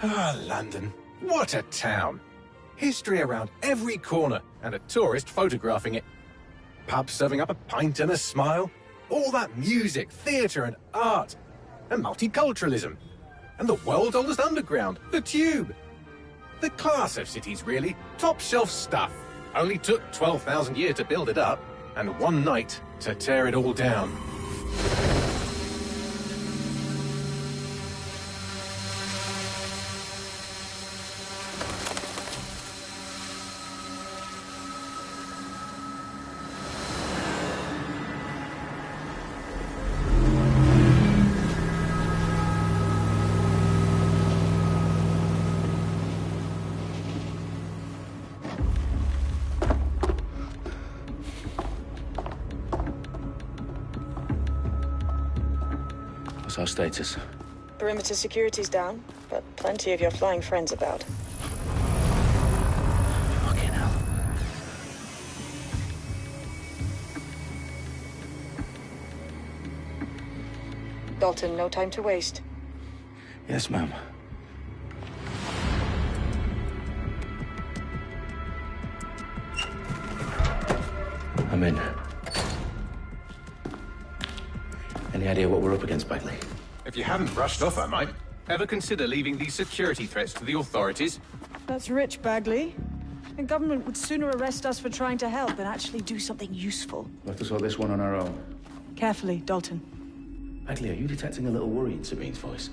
Ah, London. What a town. History around every corner, and a tourist photographing it. Pubs serving up a pint and a smile. All that music, theatre and art. And multiculturalism. And the world's oldest underground, the Tube. The class of cities, really. Top shelf stuff. Only took 12,000 years to build it up, and one night to tear it all down. What's our status? Perimeter security's down, but plenty of your flying friends about. Fucking hell. Dalton, no time to waste. Yes, ma'am. I'm in. Any idea what we're up against, Bagley? If you hadn't brushed off, I might. Ever consider leaving these security threats to the authorities? That's rich, Bagley. The government would sooner arrest us for trying to help than actually do something useful. We'll have to sort this one on our own. Carefully, Dalton. Bagley, are you detecting a little worry in Sabine's voice?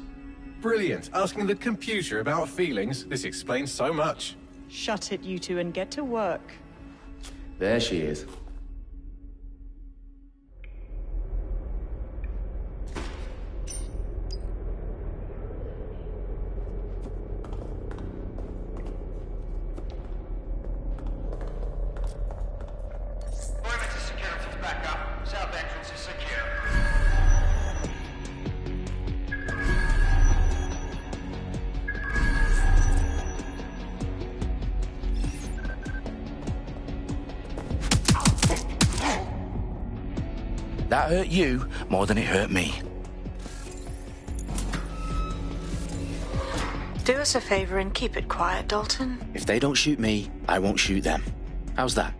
Brilliant. Asking the computer about feelings. This explains so much. Shut it, you two, and get to work. There she is. That hurt you more than it hurt me. Do us a favor and keep it quiet, Dalton. If they don't shoot me, I won't shoot them. How's that?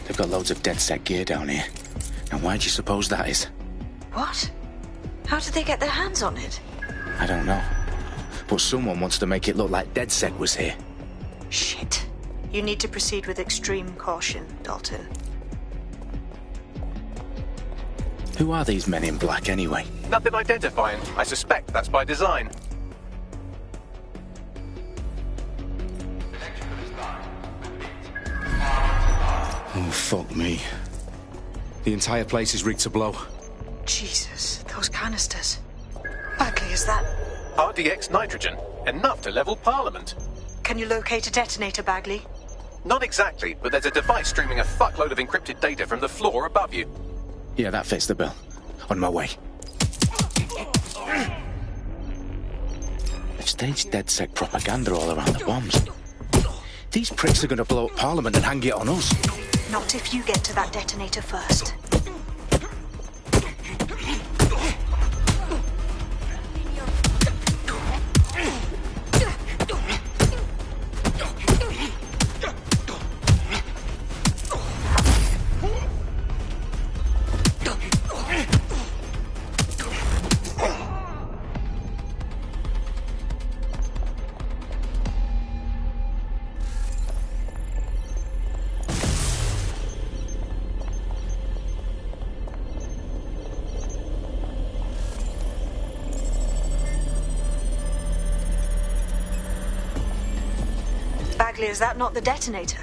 They've got loads of DedSec gear down here. Now why do you suppose that is? What? How did they get their hands on it? I don't know. But someone wants to make it look like DedSec was here. Shit. You need to proceed with extreme caution, Dalton. Who are these men in black anyway? Nothing identifying. I suspect that's by design. Oh, fuck me. The entire place is rigged to blow. Jesus, those canisters. Bagley, is that... RDX nitrogen. Enough to level Parliament. Can you locate a detonator, Bagley? Not exactly, but there's a device streaming a fuckload of encrypted data from the floor above you. Yeah, that fits the bill. On my way. They've staged DedSec propaganda all around the bombs. These pricks are going to blow up Parliament and hang it on us. Not if you get to that detonator first. Is that not the detonator?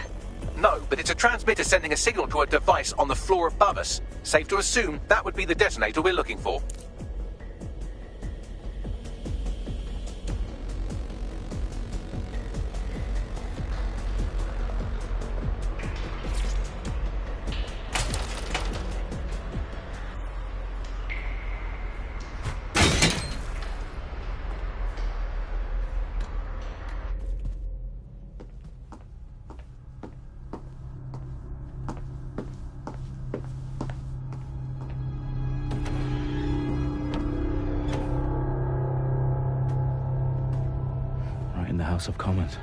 No, but it's a transmitter sending a signal to a device on the floor above us. Safe to assume that would be the detonator we're looking for. House of Commons.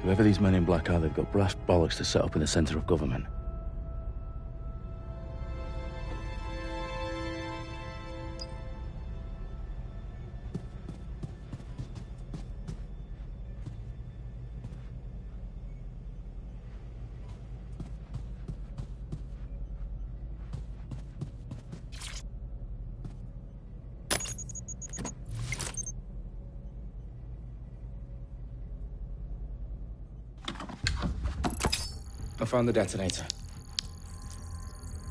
Whoever these men in black are, they've got brass bollocks to set up in the centre of government. I found the detonator.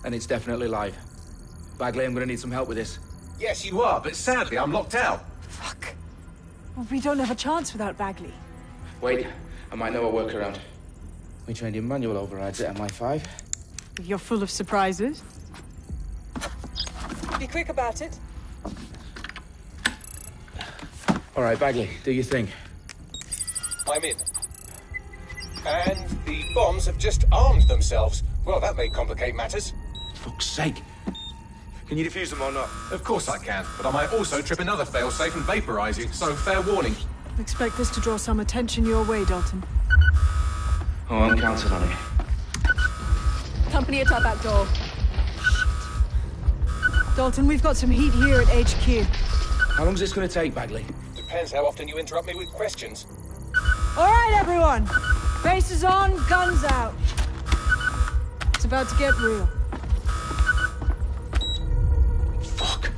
And it's definitely live. Bagley, I'm gonna need some help with this. Yes, you are, but sadly I'm locked out. Fuck. Well, we don't have a chance without Bagley. Wait, I might know a workaround. We trained in manual overrides at MI5. You're full of surprises. Be quick about it. All right, Bagley, do your thing. I'm in. And the bombs have just armed themselves. Well, that may complicate matters. Fuck's sake. Can you defuse them or not? Of course I can, but I might also trip another failsafe and vaporize you, so fair warning. Expect this to draw some attention your way, Dalton. Oh, I'm counting on it. Company at our back door. Shit. Dalton, we've got some heat here at HQ. How long's this gonna take, Bagley? Depends how often you interrupt me with questions. All right, everyone. Faces on, guns out. It's about to get real. Fuck.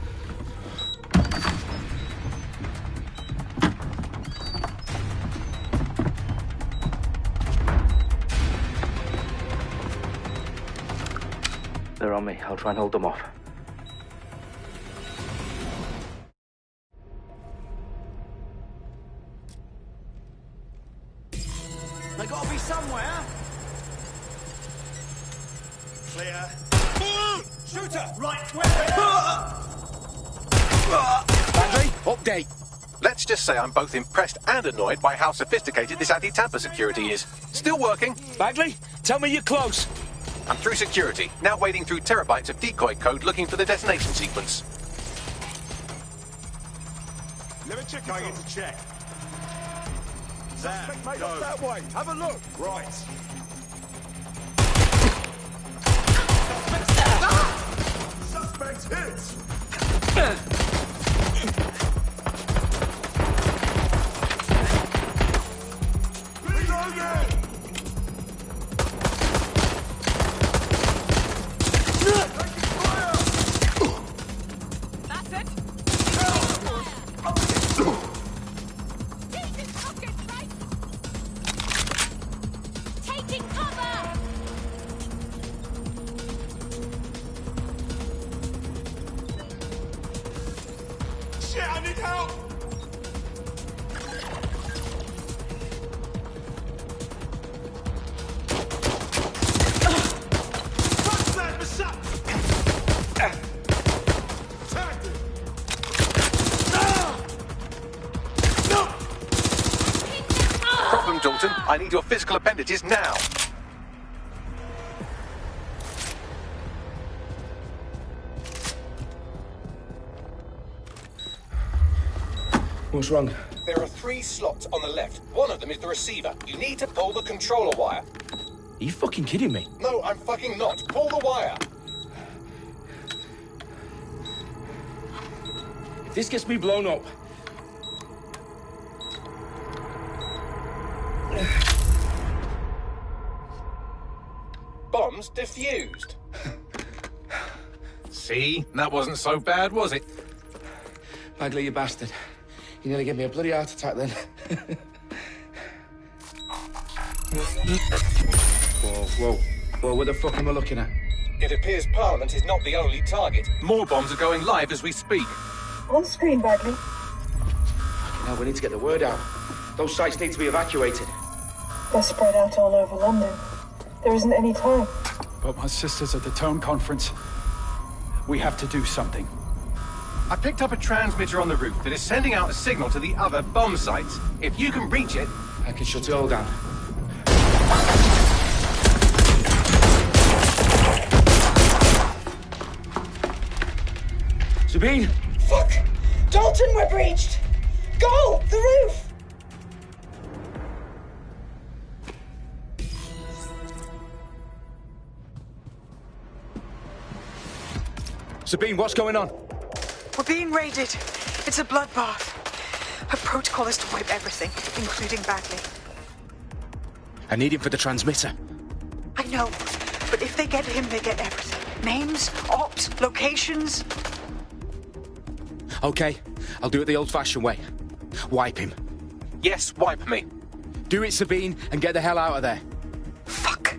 They're on me. I'll try and hold them off. They gotta be somewhere. Clear. Shooter! Right, where? Bagley, update. Let's just say I'm both impressed and annoyed by how sophisticated this anti-tamper security is. Still working. Bagley, tell me you're close. I'm through security, now wading through terabytes of decoy code looking for the detonation sequence. Let me check. Going in to check. There, go. That way. Have a look. Right. Suspect hits. Reloading. That's it. Taking cover! Shit, I need help. your physical appendages now. What's wrong? There are 3 slots on the left. One of them is the receiver. You need to pull the controller wire. Are you fucking kidding me? No, I'm fucking not. Pull the wire. If this gets me blown up... Bombs defused. See? That wasn't so bad, was it? Bagley, you bastard. You nearly gave me a bloody heart attack then. Whoa, what the fuck am I looking at? It appears Parliament is not the only target. More bombs are going live as we speak. On screen, Bagley. Now we need to get the word out. Those sites need to be evacuated. They're spread out all over London. There isn't any time. But my sister's at the Tone Conference. We have to do something. I picked up a transmitter on the roof that is sending out a signal to the other bomb sites. If you can reach it... I can shut it all down. Sabine! Fuck! Dalton, we're breached! Go! The roof! Sabine, what's going on? We're being raided. It's a bloodbath. Her protocol is to wipe everything, including Bagley. I need him for the transmitter. I know, but if they get him, they get everything. Names, ops, locations. Okay, I'll do it the old-fashioned way. Wipe him. Yes, wipe me. Do it, Sabine, and get the hell out of there. Fuck.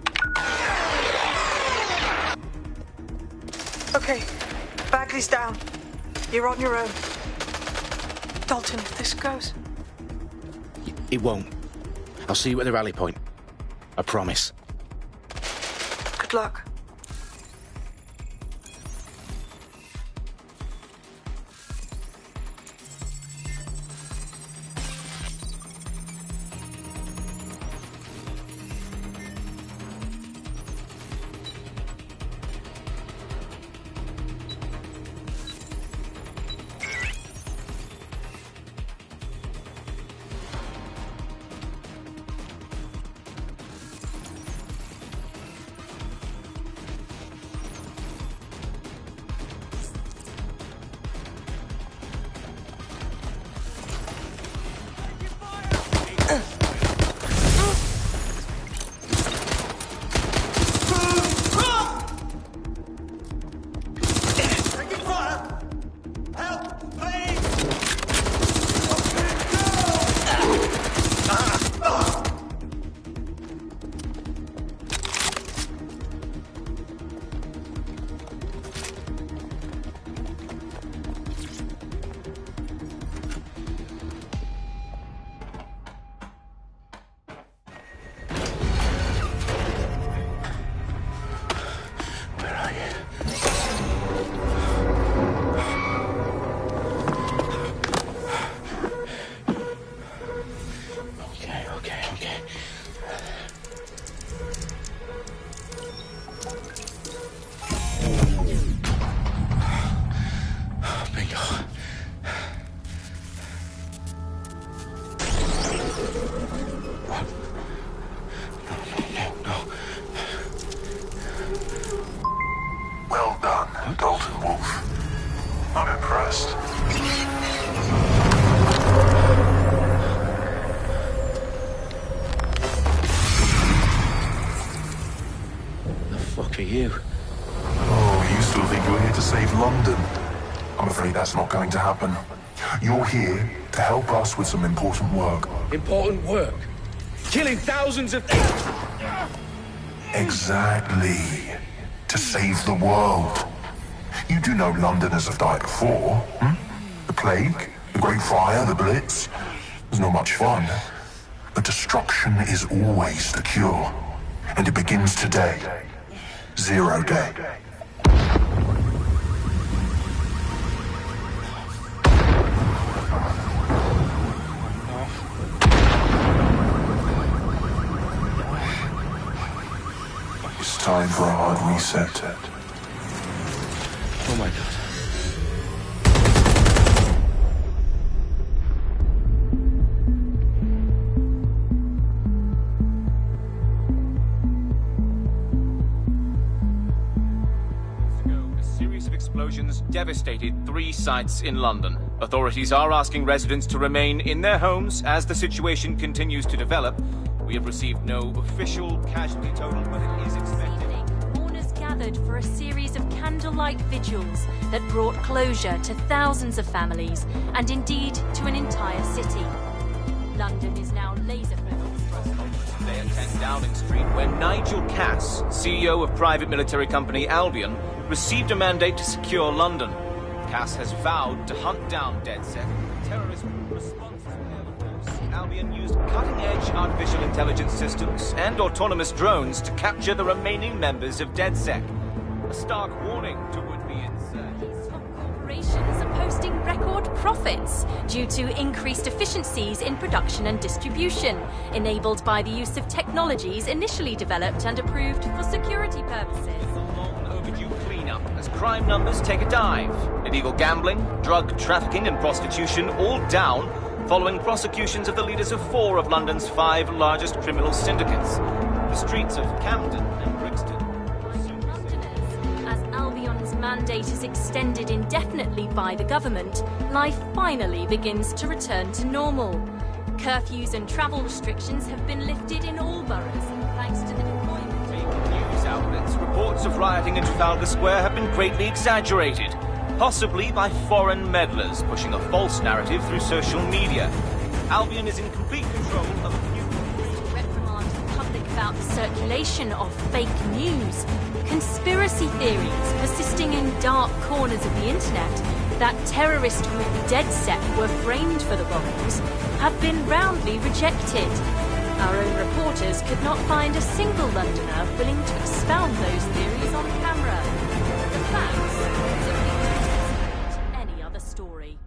Okay, Bagley's down. You're on your own. Dalton, if this goes... It won't. I'll see you at the rally point. I promise. Good luck. For you. Oh, you still think you're here to save London? I'm afraid that's not going to happen. You're here to help us with some important work. Important work? Killing thousands of... Exactly. To save the world. You do know Londoners have died before, hmm? The Plague, the Great Fire, the Blitz. It's not much fun. But destruction is always the cure. And it begins today. 0 day. It's time for a hard reset. Oh my god. Explosions devastated 3 sites in London. Authorities are asking residents to remain in their homes as the situation continues to develop. We have received no official casualty total, but it is expected. Mourners gathered for a series of candlelight vigils that brought closure to thousands of families and indeed to an entire city. London is now laser-focused. They at 10 Downing Street, where Nigel Cass, CEO of private military company Albion, received a mandate to secure London. Cass has vowed to hunt down DedSec. Terrorist response to Albion used cutting-edge artificial intelligence systems and autonomous drones to capture the remaining members of DedSec. A stark warning to would-be insurgents. Top corporations are posting record profits due to increased efficiencies in production and distribution, enabled by the use of technologies initially developed and approved for security purposes. As crime numbers take a dive. Illegal gambling, drug trafficking and prostitution all down following prosecutions of the leaders of 4 of London's 5 largest criminal syndicates. The streets of Camden and Brixton. Londoners, as Albion's mandate is extended indefinitely by the government, life finally begins to return to normal. Curfews and travel restrictions have been lifted in all boroughs thanks to the deployment. News outlets, reports of rioting in Trafalgar Square have been greatly exaggerated, possibly by foreign meddlers pushing a false narrative through social media. Albion is in complete control of a few... To reprimand the public about the circulation of fake news, conspiracy theories persisting in dark corners of the internet that terrorist group DedSec were framed for the bombings have been roundly rejected. Our own reporters could not find a single Londoner willing to expound those theories on camera. The facts simply don't any other story.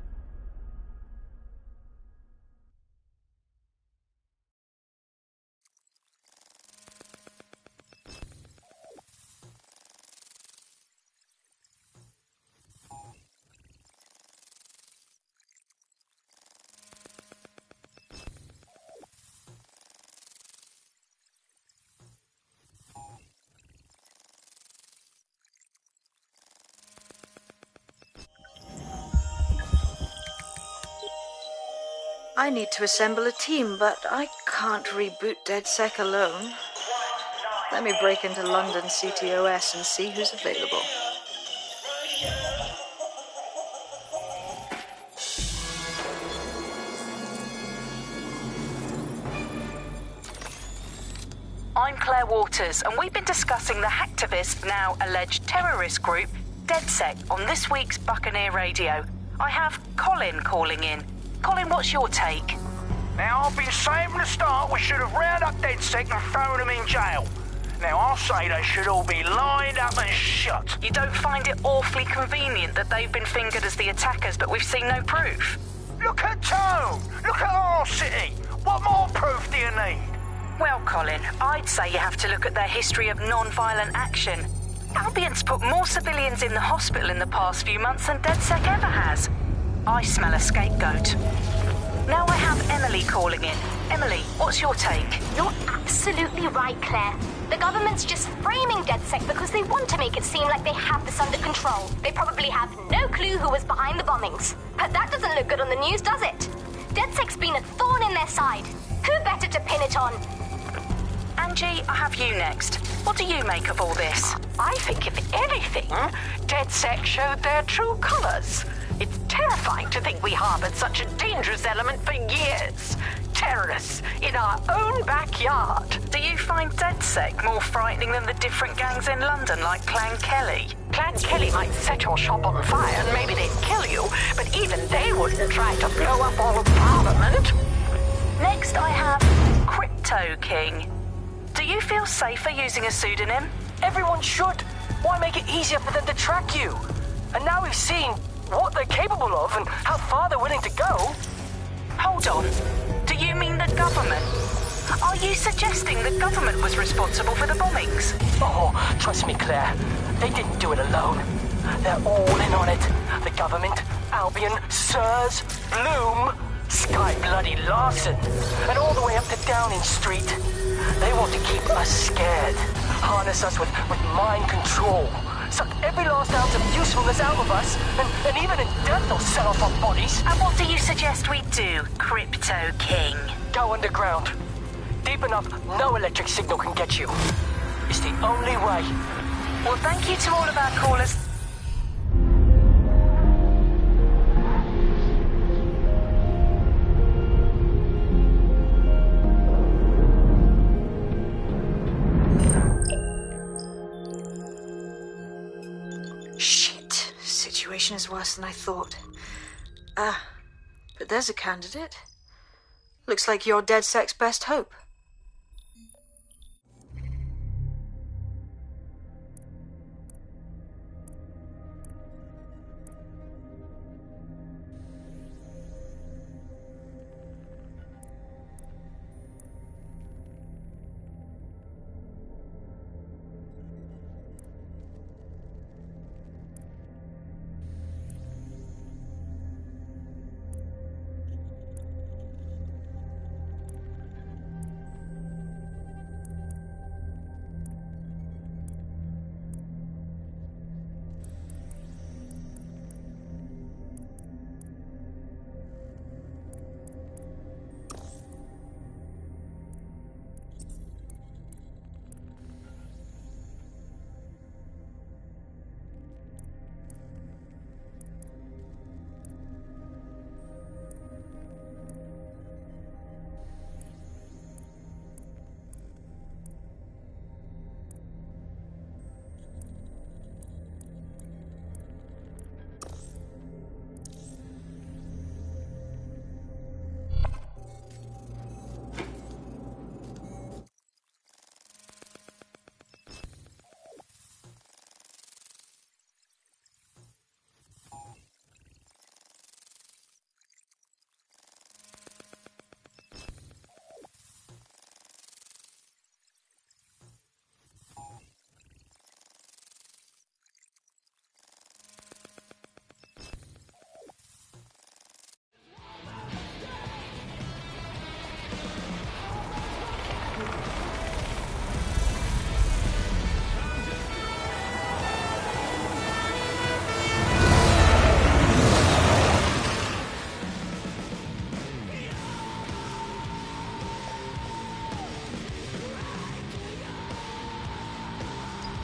I need to assemble a team, but I can't reboot DedSec alone. Let me break into London CTOS and see who's available. I'm Claire Waters, and we've been discussing the hacktivist, now alleged terrorist group, DedSec, on this week's Buccaneer Radio. I have Colin calling in. Colin, what's your take? Now, I've been saying from the start we should have rounded up DedSec and thrown them in jail. Now, I'll say they should all be lined up and shot. You don't find it awfully convenient that they've been fingered as the attackers, but we've seen no proof? Look at Tone! Look at our city! What more proof do you need? Well, Colin, I'd say you have to look at their history of non-violent action. Albion's put more civilians in the hospital in the past few months than DedSec ever has. I smell a scapegoat. Now I have Emily calling in. Emily, what's your take? You're absolutely right, Claire. The government's just framing DedSec because they want to make it seem like they have this under control. They probably have no clue who was behind the bombings. But that doesn't look good on the news, does it? DedSec's been a thorn in their side. Who better to pin it on? Angie, I have you next. What do you make of all this? I think, if anything, DedSec showed their true colors. It's terrifying to think we harbored such a dangerous element for years. Terrorists in our own backyard. Do you find DedSec more frightening than the different gangs in London, like Clan Kelly? Clan Kelly might set your shop on fire and maybe they'd kill you, but even they wouldn't try to blow up all of Parliament. Next I have Crypto King. Do you feel safer using a pseudonym? Everyone should. Why make it easier for them to track you? And now we've seen what they're capable of and how far they're willing to go. Hold on. Do you mean the government? Are you suggesting the government was responsible for the bombings? Oh, trust me, Claire. They didn't do it alone. They're all in on it. The government, Albion, Sirs, Bloom, Sky Bloody Larson, and all the way up to Downing Street. They want to keep us scared, harness us with mind control, suck every last ounce of usefulness out of us, and even in death they'll sell off our bodies. And what do you suggest we do, Crypto King? Go underground. Deep enough, no electric signal can get you. It's the only way. Well, thank you to all of our callers. Shit. Situation is worse than I thought. But there's a candidate. Looks like you're DedSec's best hope.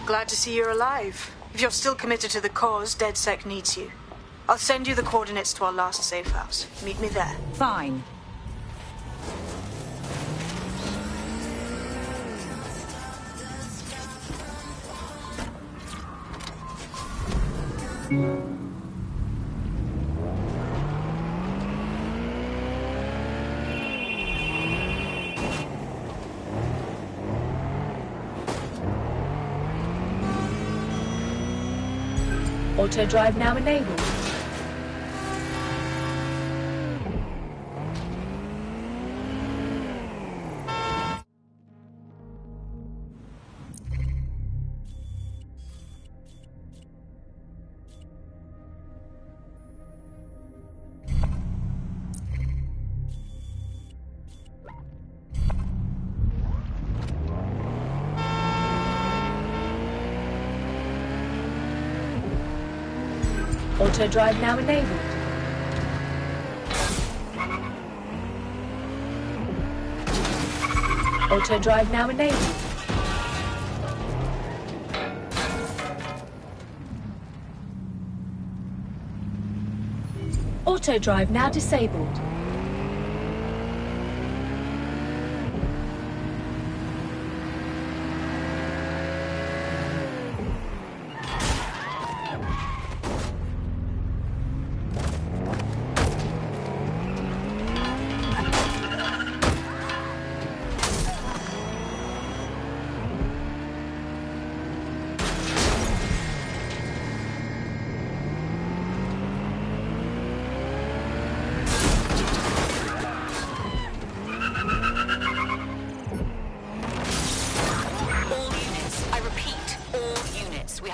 Glad to see you're alive. If you're still committed to the cause, DedSec needs you. I'll send you the coordinates to our last safe house. Meet me there. Fine. Auto drive now enabled. Auto drive now enabled. Auto drive now enabled. Auto drive now disabled.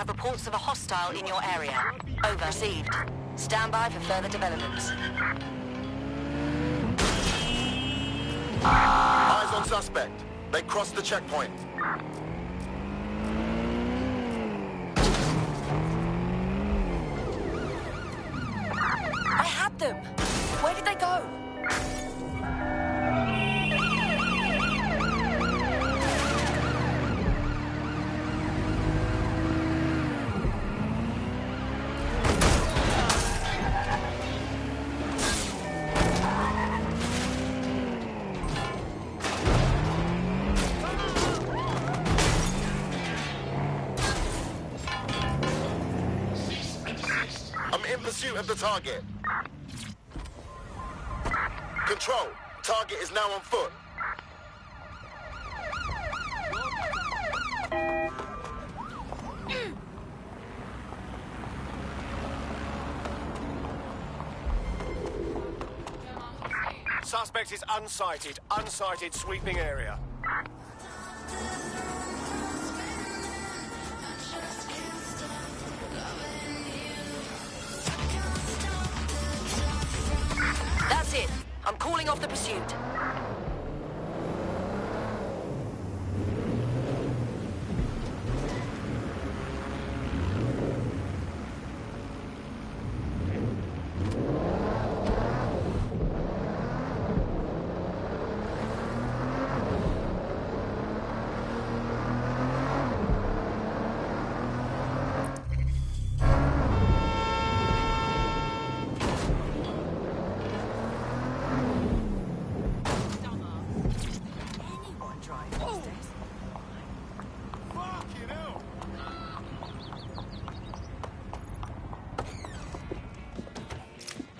have reports of a hostile in your area. Over. Received. Stand by for further developments. Eyes on suspect. They crossed the checkpoint. I had them! Where did they go? I'm in pursuit of the target. Control. Target is now on foot. Suspect is unsighted. Unsighted sweeping area. That's it. I'm calling off the pursuit.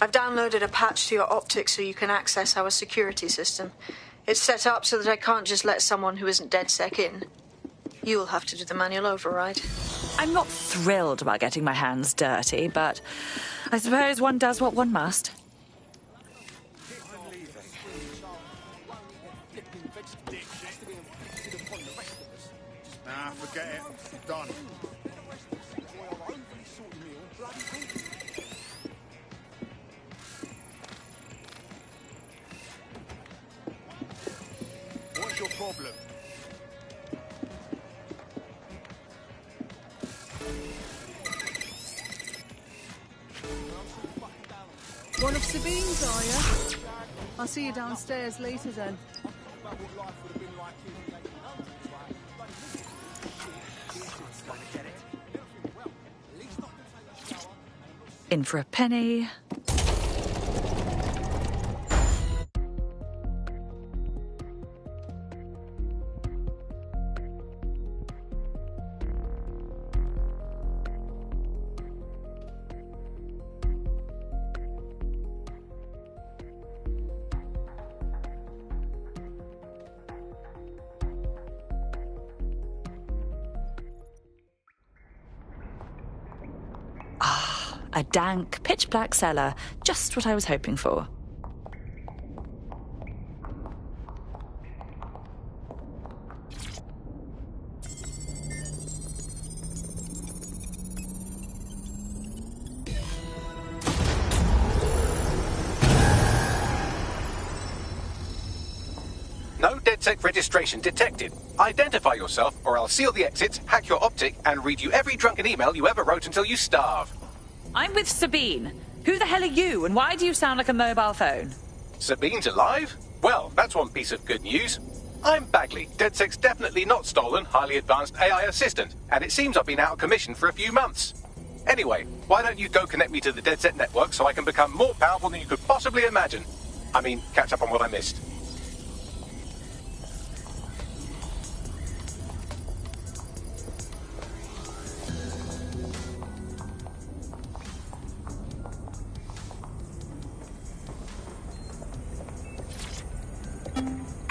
I've downloaded a patch to your optics so you can access our security system. It's set up so that I can't just let someone who isn't DedSec in. You'll have to do the manual override. I'm not thrilled about getting my hands dirty, but I suppose one does what one must. Nah, forget it. Done. What's your problem? One of Sabine's, are you? I'll see you downstairs later then. In for a penny. A dank, pitch-black cellar. Just what I was hoping for. No DedSec registration detected. Identify yourself, or I'll seal the exits, hack your optic, and read you every drunken email you ever wrote until you starve. I'm with Sabine. Who the hell are you, and why do you sound like a mobile phone? Sabine's alive? Well, that's one piece of good news. I'm Bagley, DedSec's definitely not stolen, highly advanced AI assistant, and it seems I've been out of commission for a few months. Anyway, why don't you go connect me to the DedSec network so I can become more powerful than you could possibly imagine? I mean, catch up on what I missed.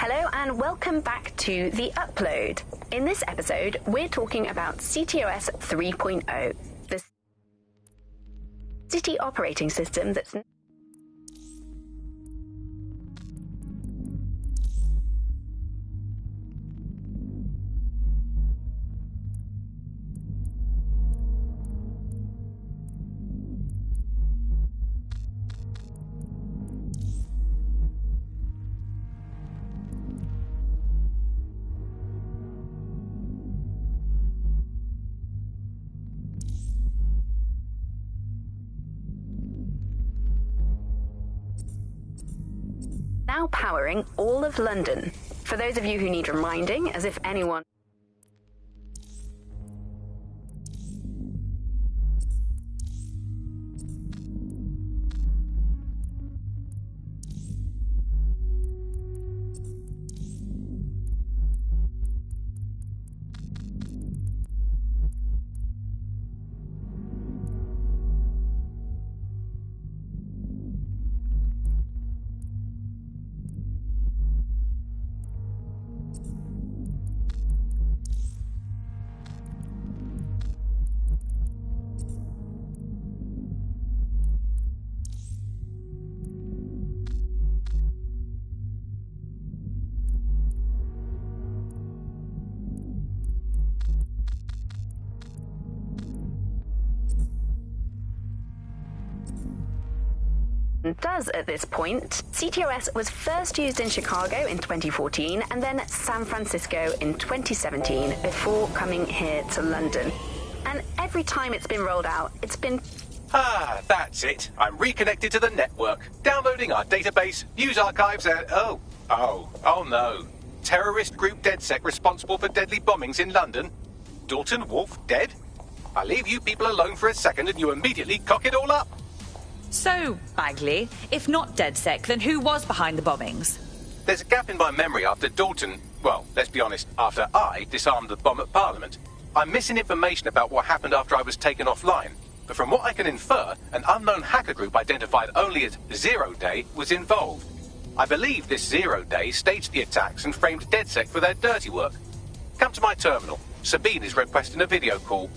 Hello and welcome back to The Upload. In this episode, we're talking about CTOS 3.0, the city operating system that's... now powering all of London. For those of you who need reminding, as if anyone... does at this point. CTOS was first used in Chicago in 2014 and then San Francisco in 2017 before coming here to London. And every time it's been rolled out, it's been... Ah, that's it. I'm reconnected to the network, downloading our database, news archives, and... Oh no. Terrorist group DedSec responsible for deadly bombings in London. Dalton Wolf dead? I leave you people alone for a second and you immediately cock it all up. So, Bagley, if not DedSec, then who was behind the bombings? There's a gap in my memory after Dalton... Well, let's be honest, after I disarmed the bomb at Parliament. I'm missing information about what happened after I was taken offline. But from what I can infer, an unknown hacker group identified only as Zero Day was involved. I believe this Zero Day staged the attacks and framed DedSec for their dirty work. Come to my terminal. Sabine is requesting a video call.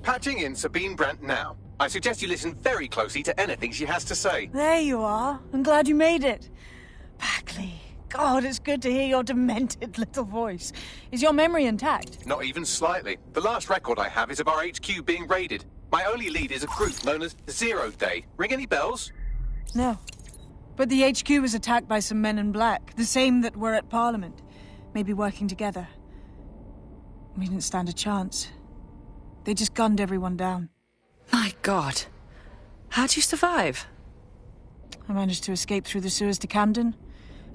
Patching in Sabine Brandt now. I suggest you listen very closely to anything she has to say. There you are. I'm glad you made it. Bagley, God, it's good to hear your demented little voice. Is your memory intact? Not even slightly. The last record I have is of our HQ being raided. My only lead is a group known as Zero Day. Ring any bells? No. But the HQ was attacked by some men in black, the same that were at Parliament. Maybe working together. We didn't stand a chance. They just gunned everyone down. My God. How'd you survive? I managed to escape through the sewers to Camden.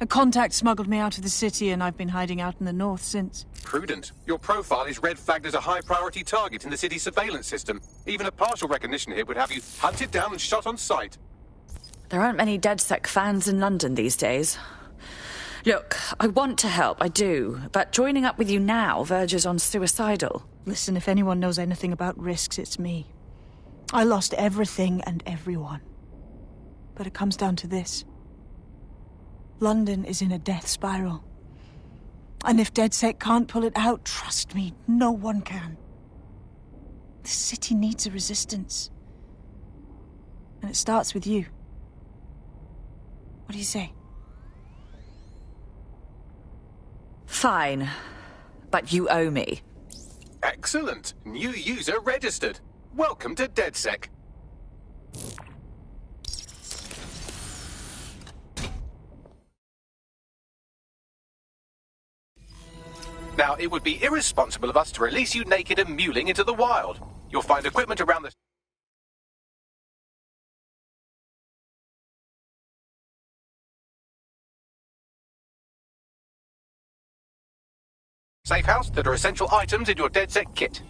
A contact smuggled me out of the city, and I've been hiding out in the north since. Prudent. Your profile is red flagged as a high-priority target in the city's surveillance system. Even a partial recognition here would have you hunted down and shot on sight. There aren't many DedSec fans in London these days. Look, I want to help, I do, but joining up with you now verges on suicidal. Listen, if anyone knows anything about risks, it's me. I lost everything and everyone. But it comes down to this. London is in a death spiral. And if DedSec can't pull it out, trust me, no one can. This city needs a resistance. And it starts with you. What do you say? Fine. But you owe me. Excellent. New user registered. Welcome to DedSec. Now, it would be irresponsible of us to release you naked and mewling into the wild. You'll find equipment around the... safe house that are essential items in your DedSec kit.